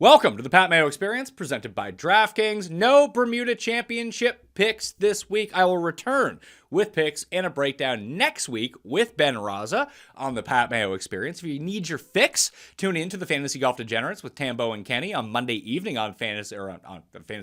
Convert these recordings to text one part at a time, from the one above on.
Welcome to the Pat Mayo Experience, presented by DraftKings. No Bermuda Championship picks this week. I will return with picks and a breakdown next week with Ben Raza on the Pat Mayo Experience. If you need your fix, tune in to the Fantasy Golf Degenerates with Tambo and Kenny on Monday evening on the Fantasy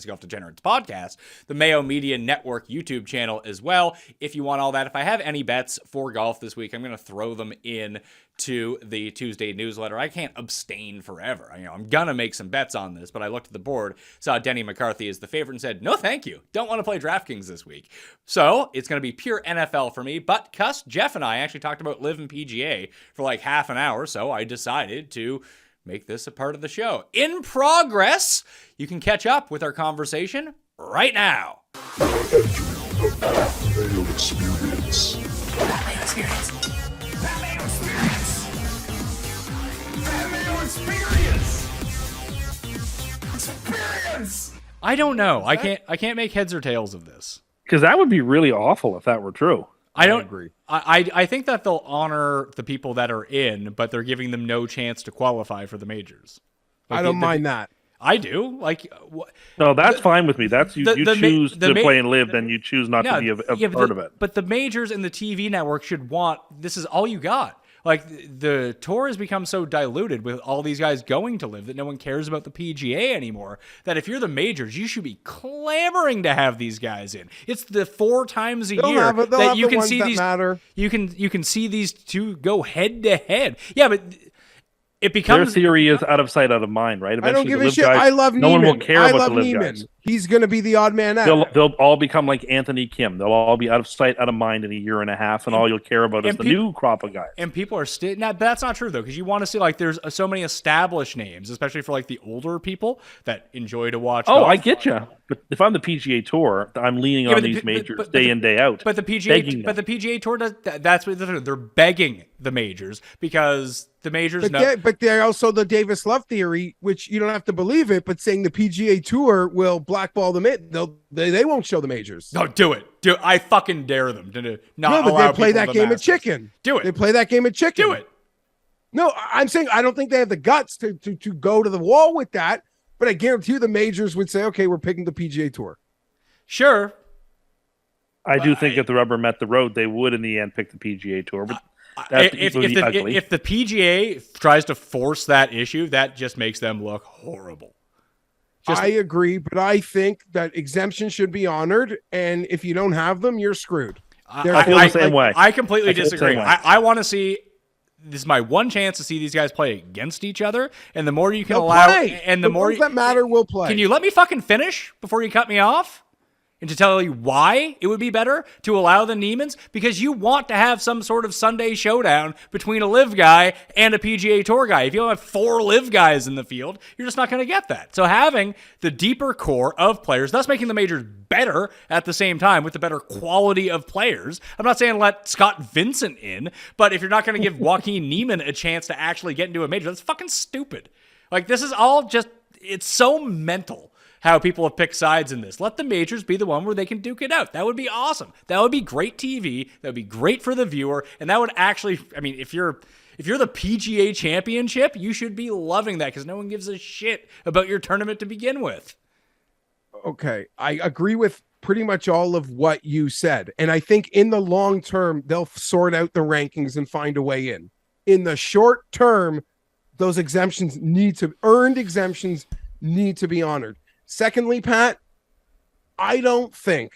Golf Degenerates podcast, the Mayo Media Network YouTube channel as well. If you want all that, if I have any bets for golf this week, I'm going to throw them in to the Tuesday newsletter. I can't abstain forever. I'm going to make some bets on this, but I looked at the board, saw Denny McCarthy as the favorite and said, no, thank you. Don't want to play DraftKings this week. So it's going to be pure NFL for me, but Geoff and I actually talked about LIV and PGA for like half an hour, so I decided to make this a part of the show. In progress, you can catch up with our conversation right now. Mayo Experience. Mayo Experience. Mayo Experience. Mayo Experience. Experience. I don't know. I can't make heads or tails of this. Because that would be really awful if that were true. I don't agree. I think that they'll honor the people that are in, but they're giving them no chance to qualify for the majors. I don't mind that. I do. No, that's fine with me. That's you choose to play and live, then you choose not to be a part of it. But the majors and the TV network should want, this is all you got. Like, the tour has become so diluted with all these guys going to live that no one cares about the PGA anymore, that if you're the majors, you should be clamoring to have these guys in. It's the 4 times a year that you can see these matter. You can see these two go head to head. Yeah, but it becomes their theory is out of sight, out of mind, right? Eventually, I don't give a shit. I love Neiman. No one will care about the live guys. He's going to be the odd man out. They'll all become like Anthony Kim. They'll all be out of sight, out of mind in a year and a half, and all you'll care about is the new crop of guys. And people are still... Now, that's not true, though, because you want to see, like, there's so many established names, especially for, like, the older people that enjoy to watch golf. I get you. But if I'm the PGA Tour, I'm leaning on these majors day in, day out. But the PGA Tour does... That's what they're begging the majors, because the majors but they're also the Davis Love theory, which you don't have to believe it, but saying the PGA Tour will blackball them in. They won't show the majors. No, do it. I fucking dare them to not allow but they play that game of chicken. Do it. They play that game of chicken. Do it. No, I'm saying I don't think they have the guts to go to the wall with that, but I guarantee you the majors would say, okay, we're picking the PGA Tour. Sure. I do think if the rubber met the road, they would in the end pick the PGA Tour, but if the PGA tries to force that issue, that just makes them look horrible. I agree, but I think that exemptions should be honored, and if you don't have them, you're screwed. I feel the same way. I completely disagree. I want to see... This is my one chance to see these guys play against each other, and the more you can and the more that matter will play. Can you let me fucking finish before you cut me off? And to tell you why it would be better to allow the Neimans? Because you want to have some sort of Sunday showdown between a LIV guy and a PGA Tour guy. If you don't have 4 LIV guys in the field, you're just not going to get that. So having the deeper core of players, thus making the majors better at the same time with the better quality of players. I'm not saying let Scott Vincent in, but if you're not going to give Joaquin Neiman a chance to actually get into a major, that's fucking stupid. Like, this is all just, it's so mental how people have picked sides in this. Let the majors be the one where they can duke it out. That would be awesome. That would be great TV. That would be great for the viewer. And that would actually, I mean, if you're the PGA Championship, you should be loving that because no one gives a shit about your tournament to begin with. Okay. I agree with pretty much all of what you said. And I think in the long term, they'll sort out the rankings and find a way in. In the short term, those earned exemptions need to be honored. Secondly, Pat, I don't think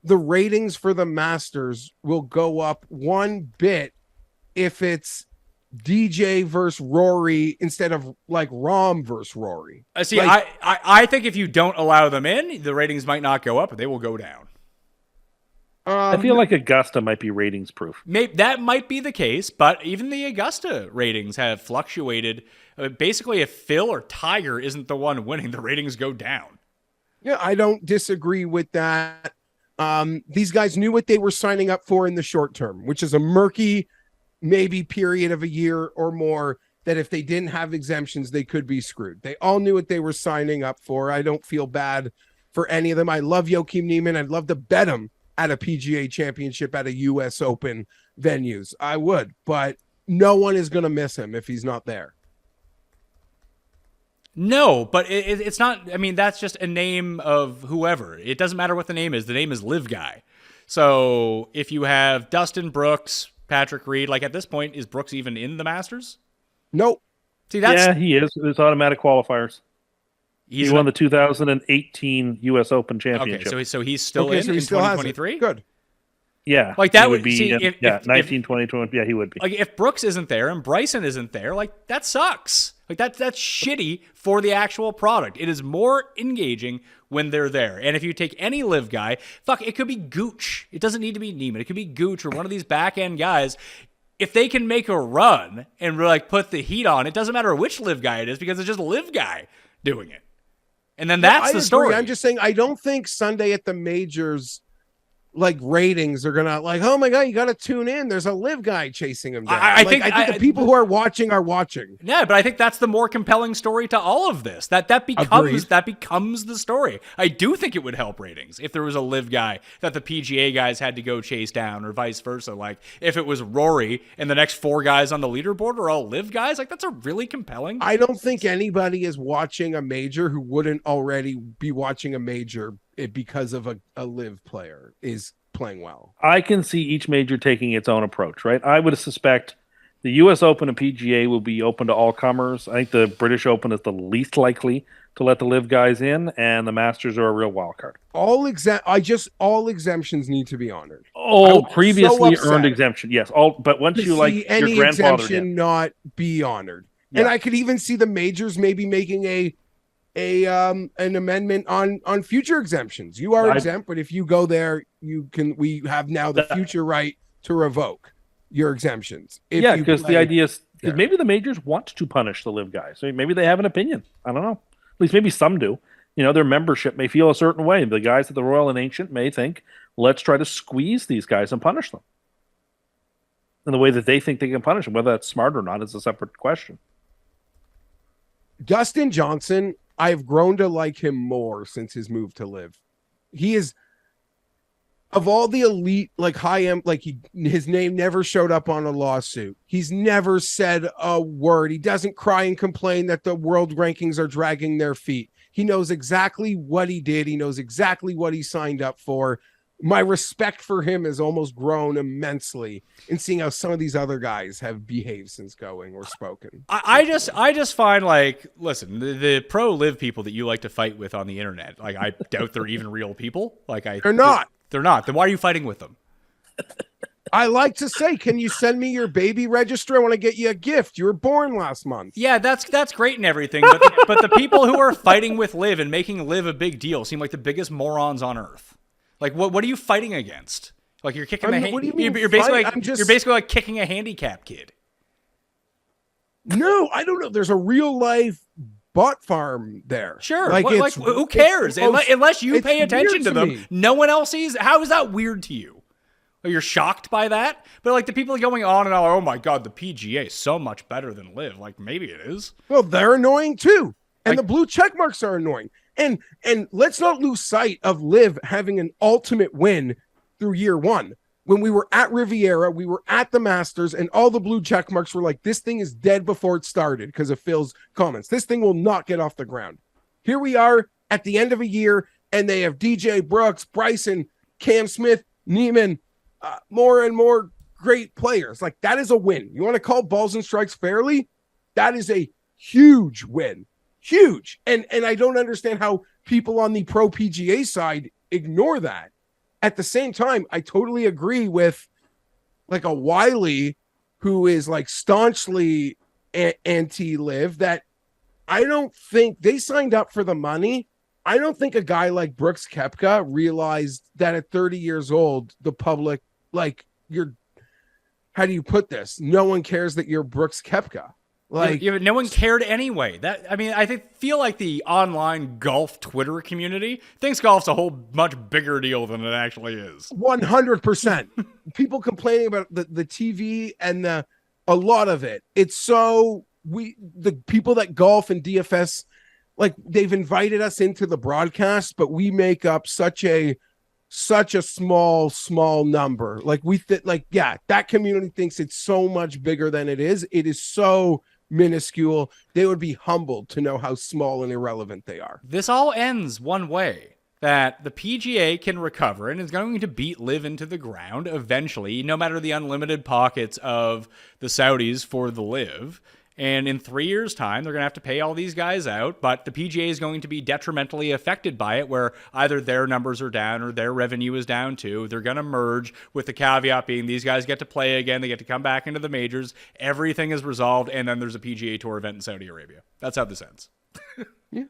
the ratings for the Masters will go up one bit if it's DJ versus Rory instead of like Rahm versus Rory. See, I think if you don't allow them in, the ratings might not go up, but they will go down. I feel like Augusta might be ratings proof. That might be the case, but even the Augusta ratings have fluctuated. Basically, if Phil or Tiger isn't the one winning, the ratings go down. Yeah, I don't disagree with that. These guys knew what they were signing up for in the short term, which is a murky, maybe period of a year or more, that if they didn't have exemptions, they could be screwed. They all knew what they were signing up for. I don't feel bad for any of them. I love Joaquin Neiman. I'd love to bet him at a PGA championship at a US Open venues. I would, but no one is going to miss him if he's not there. No, but it's not. I mean, that's just a name of whoever. It doesn't matter what the name is. The name is Live Guy. So if you have Dustin Brooks, Patrick Reed, like at this point, is Brooks even in the Masters? Nope. See, that's Yeah, he is. It's automatic qualifiers. He won the 2018 U.S. Open Championship. Okay, so he's still in he still has it. 2023. Good. Yeah, Like that he would be. see, In, if 19, 20, 20. Yeah, he would be. Like if Brooks isn't there and Bryson isn't there, like that sucks. Like that's shitty for the actual product. It is more engaging when they're there. And if you take any live guy, it could be Gooch. It doesn't need to be Neiman. It could be Gooch or one of these back end guys. If they can make a run and like put the heat on, it doesn't matter which live guy it is because it's just a live guy doing it. And then that's the story. I'm just saying, I don't think Sunday at the majors, like ratings are gonna like, oh my god, you gotta tune in. There's a live guy chasing him down. I think the people who are watching are watching. Yeah, but I think that's the more compelling story to all of this. That becomes the story. I do think it would help ratings if there was a live guy that the PGA guys had to go chase down, or vice versa. Like if it was Rory and the next 4 guys on the leaderboard are all live guys, like that's a really compelling. I don't think anybody is watching a major who wouldn't already be watching a major because of a live player is playing well. I can see each major taking its own approach, right? I would suspect the U.S. Open and PGA will be open to all comers. I think the British Open is the least likely to let the live guys in, and the Masters are a real wild card. All exemptions need to be honored. Oh, previously earned exemption, yes. But once you like any your grandfather exemption not be honored, and I could even see the majors maybe making an amendment on future exemptions. You are exempt, but if you go there, we have now the future right to revoke your exemptions. Because the idea is maybe the majors want to punish the live guys. So maybe they have an opinion. I don't know. At least maybe some do. Their membership may feel a certain way. The guys at the Royal and Ancient may think, let's try to squeeze these guys and punish them in the way that they think they can punish them. Whether that's smart or not is a separate question. Dustin Johnson, I've grown to like him more since his move to live. He is, of all the elite, like high-end, like his name never showed up on a lawsuit. He's never said a word. He doesn't cry and complain that the world rankings are dragging their feet. He knows exactly what he did. He knows exactly what he signed up for. My respect for him has almost grown immensely in seeing how some of these other guys have behaved since going or spoken. I just find, like, listen, the pro live people that you like to fight with on the internet, like, I doubt they're even real people. They're not. They're not. Then why are you fighting with them? I like to say, can you send me your baby register? I want to get you a gift. You were born last month. Yeah, that's great and everything, but the people who are fighting with live and making live a big deal seem like the biggest morons on earth. Like, what are you fighting against? Like, you're kicking what do you mean you're basically fight? you're basically like kicking a handicap kid. No, I don't know. There's a real life bot farm there. Sure. Like who cares? Unless you pay attention to them, no one else sees. How is that weird to you? You're shocked by that? But like the people going on and on, oh my God, the PGA is so much better than live. Like maybe it is. Well, they're annoying too. And the blue check marks are annoying. And let's not lose sight of live having an ultimate win through year one. When we were at Riviera, we were at the Masters, and all the blue check marks were like, this thing is dead before it started because of Phil's comments. This thing will not get off the ground. Here we are at the end of a year, and they have DJ Brooks, Bryson, Cam Smith, Neiman, more and more great players. Like, that is a win. You want to call balls and strikes fairly? That is a huge win. Huge. And I don't understand how people on the pro PGA side ignore that. At the same time, I totally agree with like a Wiley who is like staunchly anti-live that I don't think they signed up for the money. I don't think a guy like Brooks Koepka realized that at 30 years old, the public, like, how do you put this? No one cares that you're Brooks Koepka. Like, no one cared anyway. I feel like the online golf Twitter community thinks golf's a whole much bigger deal than it actually is. 100%. People complaining about the TV and a lot of it. It's so the people that golf and DFS, like, they've invited us into the broadcast, but we make up such a small number. Like that community thinks it's so much bigger than it is. It is so minuscule. They would be humbled to know how small and irrelevant they are. This all ends one way, that the PGA can recover and is going to beat LIV into the ground eventually, no matter the unlimited pockets of the Saudis for the LIV. And in 3 years' time, they're going to have to pay all these guys out, but the PGA is going to be detrimentally affected by it, where either their numbers are down or their revenue is down too. They're going to merge, with the caveat being these guys get to play again, they get to come back into the majors, everything is resolved, and then there's a PGA Tour event in Saudi Arabia. That's how this ends. Yeah.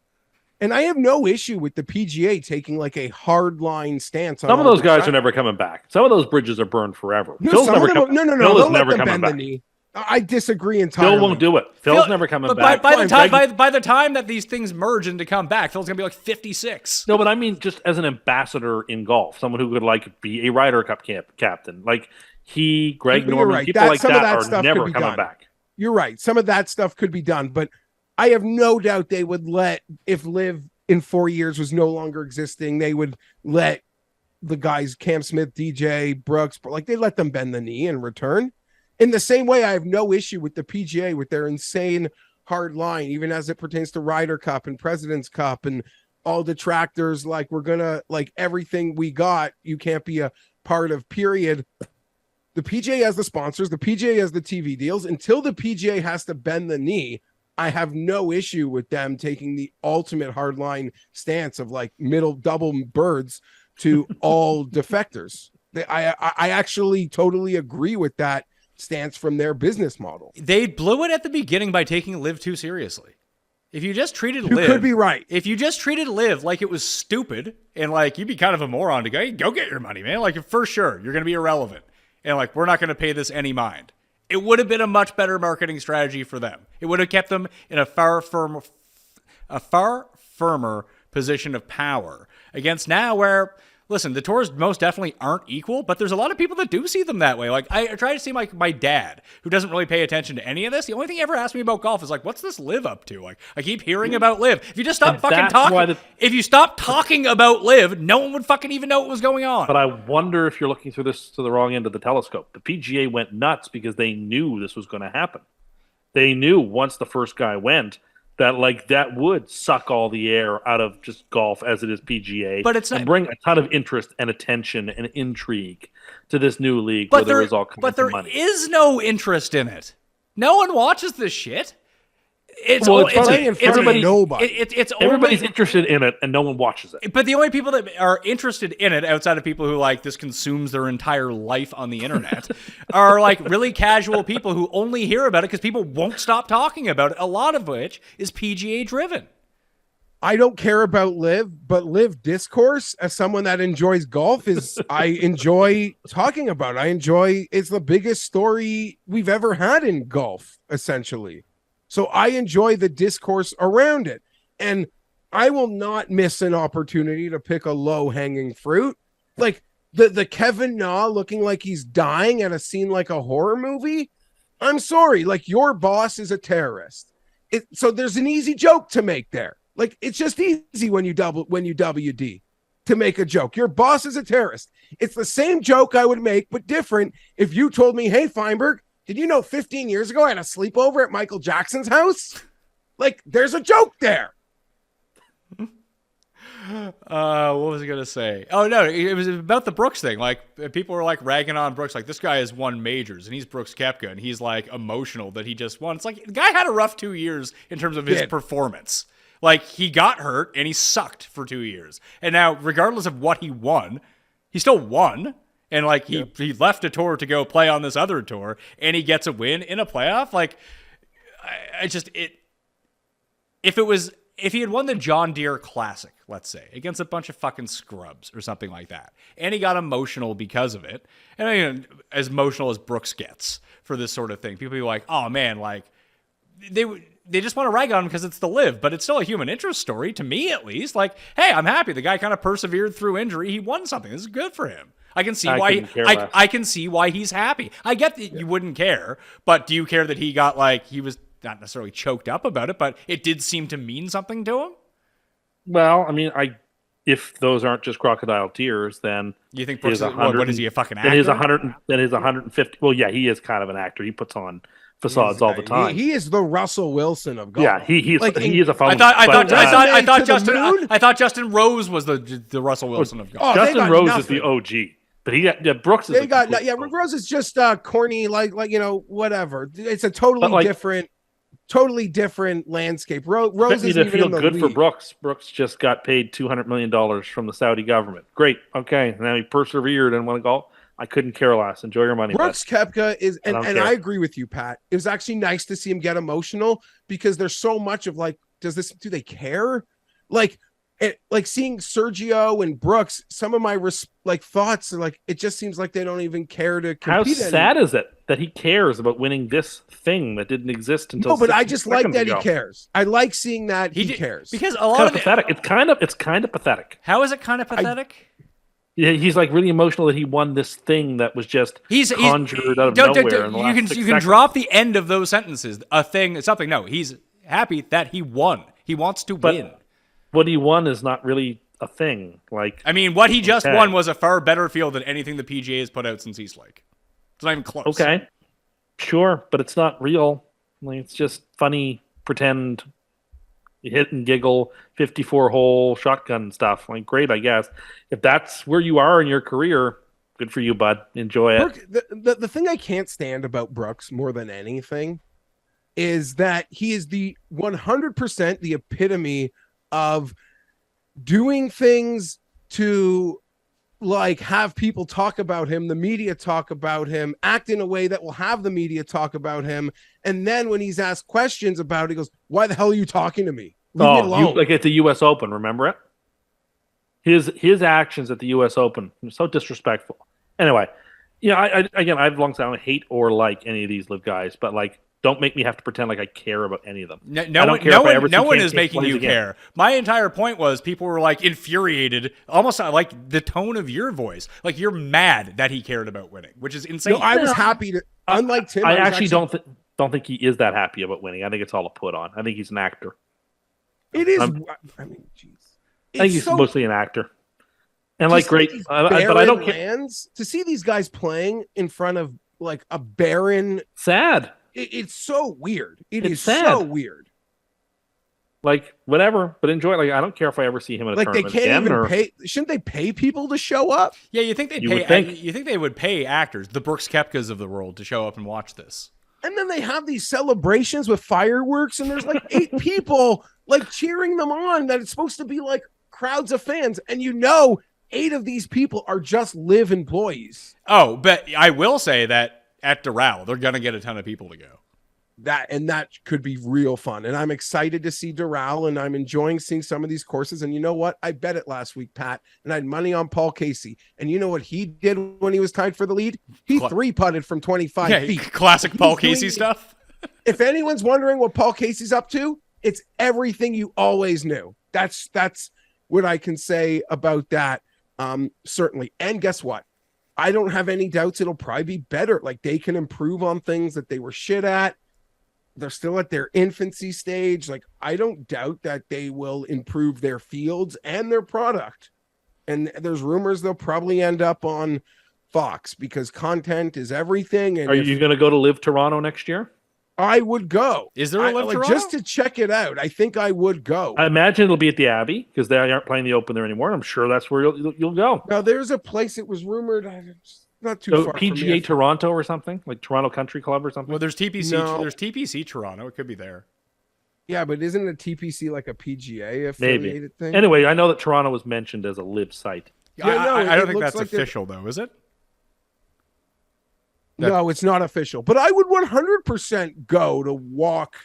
And I have no issue with the PGA taking like a hard line stance on Some of all those the guys track- are never coming back. Some of those bridges are burned forever. No, Phil's some never of them, com- no. Phil They'll is let never them coming bend back. the knee. I disagree entirely. Phil won't do it. Phil's never coming back. By the time Fine, by the time that these things merge and to come back, Phil's gonna be like 56. No, but I mean just as an ambassador in golf, someone who could like be a Ryder Cup captain. Like Greg You're Norman, right. people like Some of that that are stuff never could be coming done. back. You're right. Some of that stuff could be done, but I have no doubt they would let, if LIV in 4 years was no longer existing, they would let the guys, Cam Smith, DJ, Brooks, like they let them bend the knee in return. In the same way, I have no issue with the PGA with their insane hard line, even as it pertains to Ryder Cup and President's Cup and all detractors. Like, we're going to, like, everything we got, you can't be a part of, period. The PGA has the sponsors, the PGA has the TV deals. Until the PGA has to bend the knee, I have no issue with them taking the ultimate hardline stance of like middle double birds to all defectors. I actually totally agree with that stance from their business model. They blew it at the beginning by taking LIV too seriously. If you just treated You LIV, could be right. If you just treated LIV like it was stupid and like you'd be kind of a moron to go, hey, go get your money, man. Like for sure, you're going to be irrelevant. And like, we're not going to pay this any mind. It would have been a much better marketing strategy for them. It would have kept them in a far firmer position of power against now where, listen, the tours most definitely aren't equal, but there's a lot of people that do see them that way. Like, I try to see my dad, who doesn't really pay attention to any of this. The only thing he ever asked me about golf is like, what's this LIV up to? Like, I keep hearing about LIV. If you just stop fucking talking, if you stop talking about LIV, no one would fucking even know what was going on. But I wonder if you're looking through this to the wrong end of the telescope. The PGA went nuts because they knew this was going to happen. They knew once the first guy went that like that would suck all the air out of just golf as it is PGA, but it's not, and bring a ton of interest and attention and intrigue to this new league where there is all kinds of money. But there is no interest in it. No one watches this shit. It's everybody's interested in it and no one watches it. But the only people that are interested in it, outside of people who like this consumes their entire life on the internet, are like really casual people who only hear about it because people won't stop talking about it, a lot of which is PGA driven. I don't care about LIV, but LIV discourse, as someone that enjoys golf, is I enjoy talking about it. It's the biggest story we've ever had in golf, essentially. So I enjoy the discourse around it. And I will not miss an opportunity to pick a low-hanging fruit. Like the Kevin Na looking like he's dying at a scene like a horror movie. I'm sorry, like your boss is a terrorist. So there's an easy joke to make there. Like it's just easy when you WD to make a joke. Your boss is a terrorist. It's the same joke I would make, but different if you told me, hey, Fienberg, did you know 15 years ago I had a sleepover at Michael Jackson's house? Like, there's a joke there. What was I going to say? Oh, no, it was about the Brooks thing. Like, people were, like, ragging on Brooks. Like, this guy has won majors, and he's Brooks Koepka, and he's, like, emotional that he just won. It's like, the guy had a rough 2 years in terms of his performance. Like, he got hurt, and he sucked for 2 years. And now, regardless of what he won, he still won. And, like, he left a tour to go play on this other tour, and he gets a win in a playoff. Like, if he had won the John Deere Classic, let's say, against a bunch of fucking scrubs or something like that, and he got emotional because of it, and I mean, as emotional as Brooks gets for this sort of thing, people be like, oh, man, like, they just want to rag on him because it's the LIV, but it's still a human interest story, to me at least. Like, hey, I'm happy. The guy kind of persevered through injury. He won something. This is good for him. I can see I can see why he's happy. I get that you wouldn't care, but do you care that he got like he was not necessarily choked up about it, but it did seem to mean something to him? Well, I mean, if those aren't just crocodile tears, then you think Brooks what is he, a fucking actor? Then his 150. Well, yeah, he is kind of an actor. He puts on facades all the time. He is the Russell Wilson of golf. Yeah, he is a phony. I thought Justin Rose was the Russell Wilson of golf. Oh, Justin Rose is the OG, but Brooks is. Rick Rose is just corny, like whatever. It's a totally different landscape. Rose is even in the good league. for Brooks. Brooks just got paid $200 million from the Saudi government. Great, okay. Now he persevered and won a golf. I couldn't care less. Enjoy your money. Brooks Koepka is, and care. I agree with you, Pat. It was actually nice to see him get emotional because there's so much of like, do they care? Like seeing Sergio and Brooks, some of my thoughts are like, it just seems like they don't even care to compete. How sad is it that he cares about winning this thing that didn't exist until? No, but I just like that he cares. I like seeing that he cares because a lot of pathetic. It's kind of pathetic. How is it kind of pathetic? Yeah, he's like really emotional that he won this thing that was just conjured out of nowhere. You can drop the end of those sentences. A thing, something. No, he's happy that he won. He wants to win. What he won is not really a thing. Like, I mean, what he just won was a far better field than anything the PGA has put out since Eastlake. It's not even close. Okay, sure, but it's not real. Like, it's just funny, pretend. You hit and giggle, 54-hole shotgun stuff. Like, great, I guess. If that's where you are in your career, good for you, bud. Enjoy it. The thing I can't stand about Brooks more than anything is that he is the 100% the epitome of doing things to like have people talk about him, the media talk about him, act in a way that will have the media talk about him. And then when he's asked questions about it, he goes, why the hell are you talking to me? Leave me alone. Like at the U.S. Open, remember it? His actions at the U.S. Open were so disrespectful. Anyway, I've long said I don't hate or like any of these LIV guys, but like, don't make me have to pretend like I care about any of them. No one is making you care. My entire point was people were like infuriated, almost like the tone of your voice. Like you're mad that he cared about winning, which is insane. No, I was happy to. Unlike Tim, I actually don't think he is that happy about winning. I think it's all a put on. I think he's an actor. It is. Jeez. I think he's mostly an actor. And like great, but I don't care. To see these guys playing in front of like a barren, sad. It's so weird. It's sad. So weird. Like whatever, but enjoy it. Like I don't care if I ever see him in a tournament they can't again, even pay. Shouldn't they pay people to show up? Yeah, you think you think they would pay actors, the Brooks Koepkas of the world, to show up and watch this? And then they have these celebrations with fireworks, and there's like 8 people like cheering them on. That it's supposed to be like crowds of fans, and 8 of these people are just LIV employees. Oh, but I will say that at Doral, they're gonna get a ton of people to go. That could be real fun, and I'm excited to see Doral, and I'm enjoying seeing some of these courses. And you know what? I bet it last week, Pat, and I had money on Paul Casey. And you know what he did when he was tied for the lead? He 3-putted from 25 feet. Classic Paul Casey stuff. If anyone's wondering what Paul Casey's up to, it's everything you always knew. That's what I can say about that. Certainly. And guess what? I don't have any doubts it'll probably be better. Like they can improve on things that they were shit at. They're still at their infancy stage. Like I don't doubt that they will improve their fields and their product. And there's rumors they'll probably end up on Fox because content is everything. And are you going to go to LIV Toronto next year? I would go. Is there a LIV Toronto? Just to check it out. I think I would go. I imagine it'll be at the Abbey because they aren't playing the Open there anymore. I'm sure that's where you'll go. Now there's a place it was rumored. Not too far. PGA Toronto or something like Toronto Country Club or something. Well, there's TPC. No. There's TPC Toronto. It could be there. Yeah, but isn't a TPC like a PGA affiliated thing? Anyway, I know that Toronto was mentioned as a LIV site. I don't think that's like official though, is it? No, it's not official. But I would 100% go to walk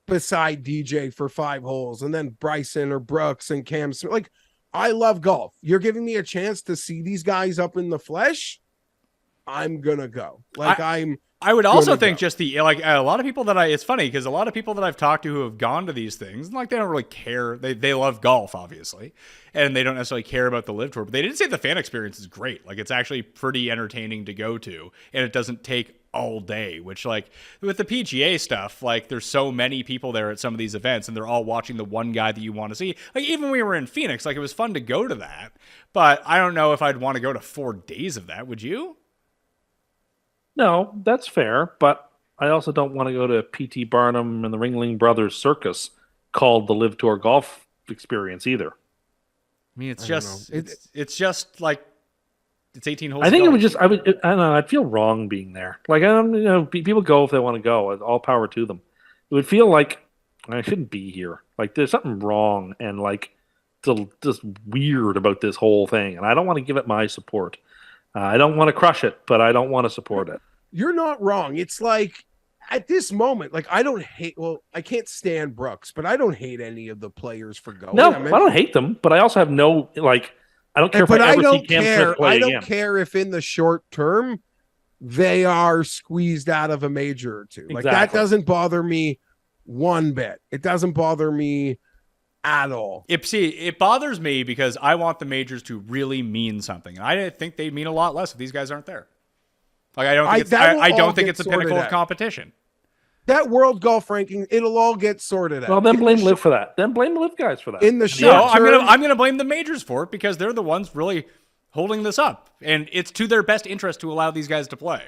beside DJ for 5 holes and then Bryson or Brooks and Cam Smith. Like, I love golf. You're giving me a chance to see these guys up in the flesh. I'm going to go. I would also think just a lot of people that it's funny because a lot of people that I've talked to who have gone to these things, like they don't really care. They love golf, obviously, and they don't necessarily care about the LIV Tour, but they did say the fan experience is great. Like it's actually pretty entertaining to go to and it doesn't take all day, which like with the PGA stuff, like there's so many people there at some of these events and they're all watching the one guy that you want to see. Like even when we were in Phoenix, like it was fun to go to that, but I don't know if I'd want to go to 4 days of that. Would you? No, that's fair, but I also don't want to go to P.T. Barnum and the Ringling Brothers circus called the Live Tour Golf Experience either. I mean, it's I don't just know. it's just like it's 18 holes. I think of it would golf. just, I don't know, I'd feel wrong being there. Like, I don't, people go if they want to go. All power to them. It would feel like I shouldn't be here. Like, there's something wrong and like just weird about this whole thing. And I don't want to give it my support. I don't want to crush it, but I don't want to support it. You're not wrong. It's like at this moment, like I don't hate. Well, I can't stand Brooks, but I don't hate any of the players for going. No, I don't hate them, but I also have no like. I don't care if But I I ever see don't Cam care. Smith play I don't again. care if in the short term they are squeezed out of a major or two. Like that Exactly. doesn't bother me one bit. It doesn't bother me at all. It bothers me because I want the majors to really mean something, and I think they mean a lot less if these guys aren't there. Like I don't think it's, that will I all don't think get it's a sorted pinnacle of out. competition. That world golf ranking, it'll all get sorted out. Well, then In blame the Liv for that. Then blame the Liv guys for that. In the No, short term, I'm gonna blame the majors for it because they're the ones really holding this up, and it's to their best interest to allow these guys to play.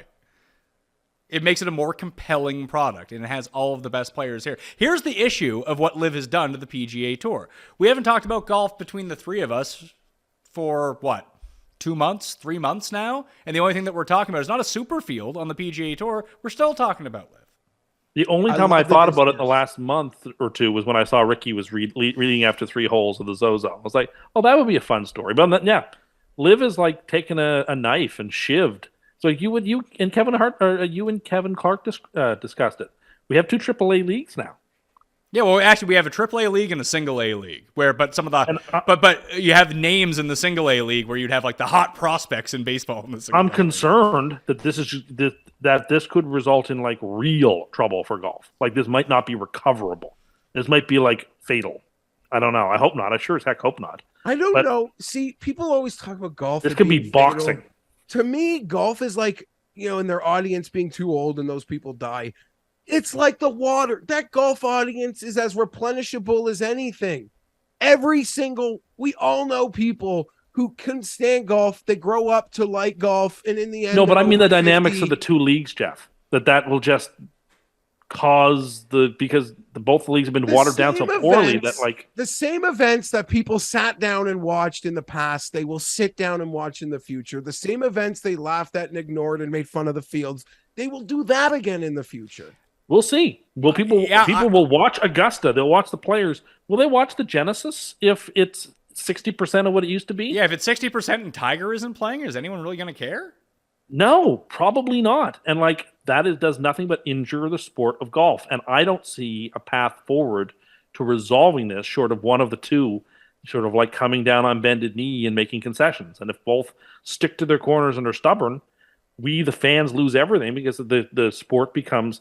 It makes it a more compelling product, and it has all of the best players here. Here's the issue of what LIV has done to the PGA Tour. We haven't talked about golf between the three of us for, 2 months, 3 months now? And the only thing that we're talking about is not a super field on the PGA Tour. We're still talking about LIV. The only I time I love the thought about it discourse. the last month or two was when I saw Ricky was reading after 3 holes of the Zozo. I was like, oh, that would be a fun story. But yeah, Liv is like taking a knife and shivved. So you and Kevin Hart, or you and Kevin Clark discussed it. We have 2 AAA leagues now. Yeah, well, actually, we have a AAA league and a single A league, but some of the but you have names in the single A league where you'd have like the hot prospects in baseball in the single I'm A league. concerned that this could result in like real trouble for golf. Like this might not be recoverable. This might be like fatal. I don't know. I hope not. I sure as heck hope not. I don't But- know. See, people always talk about golf. This as could be being fatal. boxing. To me, golf is like, in their audience being too old and those people die. It's like the water. That golf audience is as replenishable as anything. We all know people who couldn't stand golf. They grow up to like golf, and in the end, No, but I they're mean the over dynamics 50. of the 2 leagues, Jeff. That will just cause because both leagues have been The watered down so same poorly events- that like the same events that people sat down and watched in the past, they will sit down and watch in the future. The same events they laughed at and ignored and made fun of the fields, they will do that again in the future. we'll see. Will people will watch Augusta? They'll watch the Players. Will they watch the Genesis if it's 60% of what it used to be? Yeah, if it's 60% and Tiger isn't playing, is anyone really going to care? No, probably not. And like that does nothing but injure the sport of golf. And I don't see a path forward to resolving this short of one of the two sort of like coming down on bended knee and making concessions. And if both stick to their corners and are stubborn, we, the fans, lose everything because the sport becomes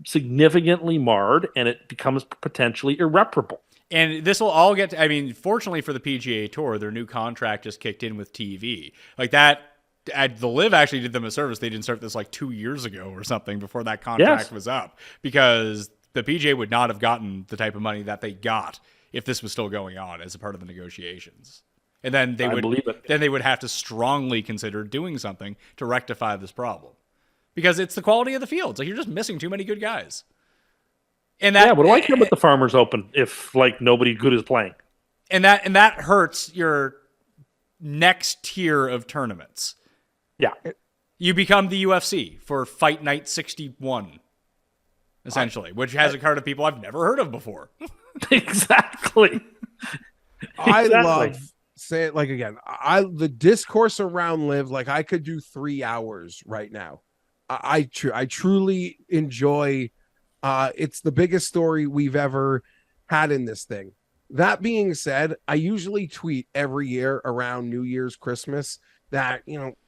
significantly marred and it becomes potentially irreparable. And this will all get fortunately for the PGA Tour, their new contract just kicked in with TV. Like that, the LIV actually did them a service. They didn't start this like 2 years ago or something before that contract was up, because the PGA would not have gotten the type of money that they got if this was still going on as a part of the negotiations. And then they would have to strongly consider doing something to rectify this problem, because it's the quality of the field. Like you're just missing too many good guys. And that, what do I care about the Farmers Open if like nobody good is playing? And that hurts your next tier of tournaments. Yeah. You become the UFC for Fight Night 61, essentially, which has a card of people I've never heard of before. Exactly. I Exactly. love, say it like again, the discourse around LIV, like I could do 3 hours right now. I truly enjoy. It's the biggest story we've ever had in this thing. That being said, I usually tweet every year around New Year's, Christmas that,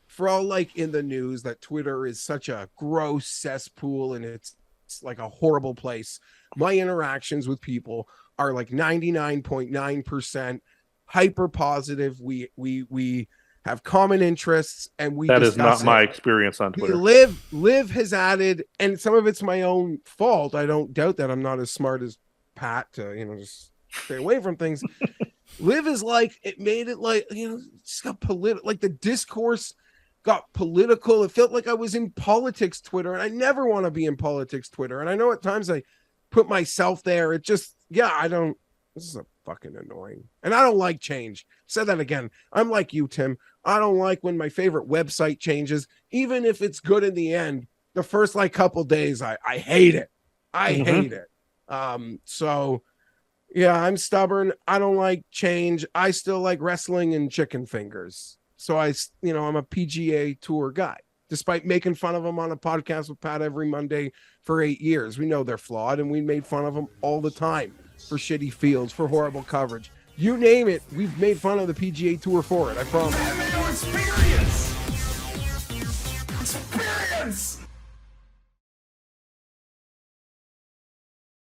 for all like in the news, that Twitter is such a gross cesspool and it's like a horrible place. My interactions with people are like 99.9% hyper positive. We have common interests and we That is not discuss my it. experience on Twitter. Liv has added, and some of it's my own fault. I don't doubt that I'm not as smart as Pat to, just stay away from things. Liv is like, it made it like, just got political, like the discourse got political. It felt like I was in politics Twitter, and I never want to be in politics Twitter. And I know at times I put myself there. It just, this is a fucking annoying. And I don't like change. Said that again. I'm like you, Tim. I don't like when my favorite website changes, even if it's good in the end. The first couple days, I hate it. I hate it. So yeah, I'm stubborn. I don't like change. I still like wrestling and chicken fingers. So I'm a PGA Tour guy, despite making fun of them on a podcast with Pat every Monday for 8 years. We know they're flawed, and we made fun of them all the time for shitty fields, for horrible coverage. You name it, we've made fun of the PGA Tour for it, I promise. Pat Mayo experience. Experience.